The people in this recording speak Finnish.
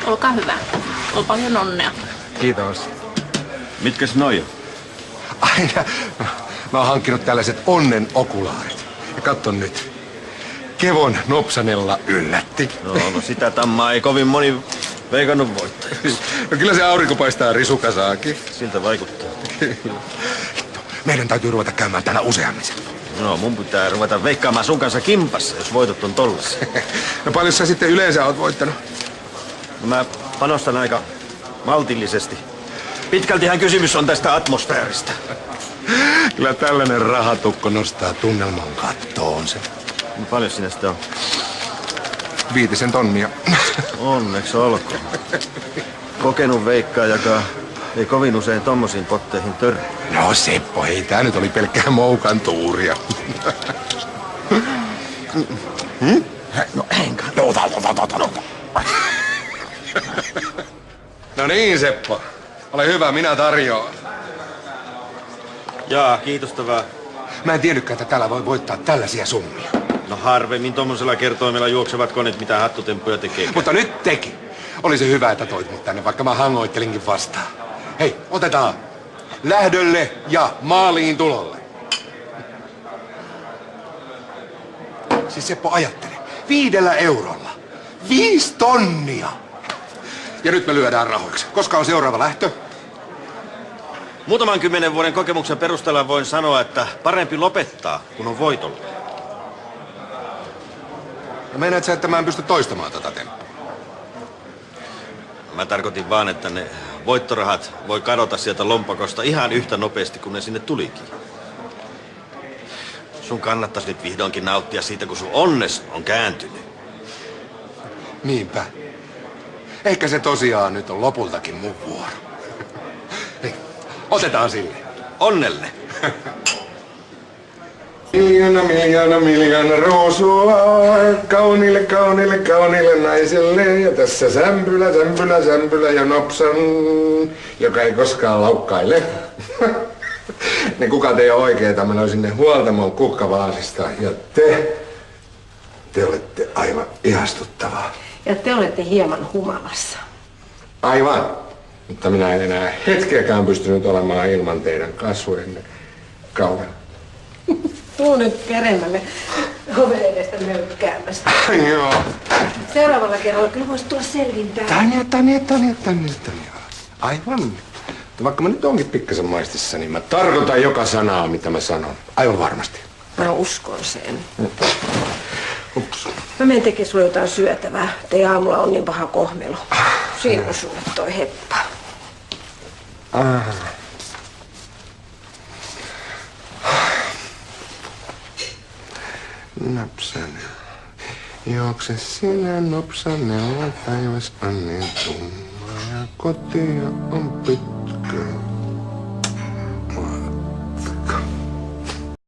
Olkaa hyvä. On paljon onnea. Kiitos. Mitkäs noi on? Aina. Mä oon hankkinut tällaiset onnen okulaarit. Ja katso nyt. Kevon Nopsanella yllätti. No sitä tammaa ei kovin moni veikannut voittaa. No kyllä se aurinko paistaa risukasaakin. Siltä vaikuttaa. Meidän täytyy ruveta käymään täällä useammin. No mun pitää ruveta veikkaamaan sun kanssa kimpassa, jos voitot on tollassa. No paljon sä sitten yleensä oot voittanut? No mä panostan aika maltillisesti. Pitkältihän kysymys on tästä atmosfääristä. Kyllä tällainen rahatukko nostaa tunnelman kattoonsa. No paljon sinä sitä on? 5 tonnia. Onneksi olkoon. Kokenut veikkaajakaan ei kovin usein tommosiin potteihin törrää. No Seppo, hei tää nyt oli pelkkää moukan tuuria. No enkä. No niin Seppo, ole hyvä, minä tarjoan. Jaa, kiitosta vaan. Mä en tiennytkään, että täällä voi voittaa tällaisia summia. No harvemmin tommosella kertoimella juoksevat koneet mitä hattutemppuja tekee. Mutta nyt teki. Oli se hyvä, että toit mut tänne, vaikka mä hangoittelinkin vastaan. Hei, otetaan. Lähdölle ja maaliin tulolle. Siis Seppo, ajattele. 5 eurolla. 5 tonnia. Ja nyt me lyödään rahoiksi. Koska on seuraava lähtö? Muutaman 10 vuoden kokemuksen perusteella voin sanoa, että parempi lopettaa, kun on voitolla. Ja meinaat sä, että mä en pysty toistamaan tätä temppua? Mä tarkoitin vaan, että ne voittorahat voi kadota sieltä lompakosta ihan yhtä nopeasti, kun ne sinne tulikin. Sun kannattaisi nyt vihdoinkin nauttia siitä, kun sun onnes on kääntynyt. Niinpä. Ehkä se tosiaan nyt on lopultakin mun vuoro. Hei, otetaan sille. Onnelle! Miljoona ruusua kauniille naiselle. Ja tässä sämpylä ja Nopsan, joka ei koskaan laukkaile. Niin kuka teidän oikeeta? Mä löin sinne huoltamon kukkavaasista. Ja te olette aivan ihastuttavaa. Ja te olette hieman humalassa. Aivan. Mutta minä en enää hetkeäkään pystynyt olemaan ilman teidän kasvojenne kaudella. Tuu nyt peremmälle oven edestä möykkäämästä. Joo. Seuraavalla kerralla kyllä voisi tulla selvintää. Tänne. Aivan. Mutta vaikka mä nyt onkin pikkasen maistissa, niin mä tarkoitan joka sanaa, mitä mä sanon. Aivan varmasti. Mä uskon sen. Ups. Mä menen tekemään sulle jotain syötävää. Teidän aamulla on niin paha kohmelu. Siinä on sulle toi heppa. Nopsanella. Juokse sinä Nopsanella, taivas on niin tumma ja kotia on pitkä.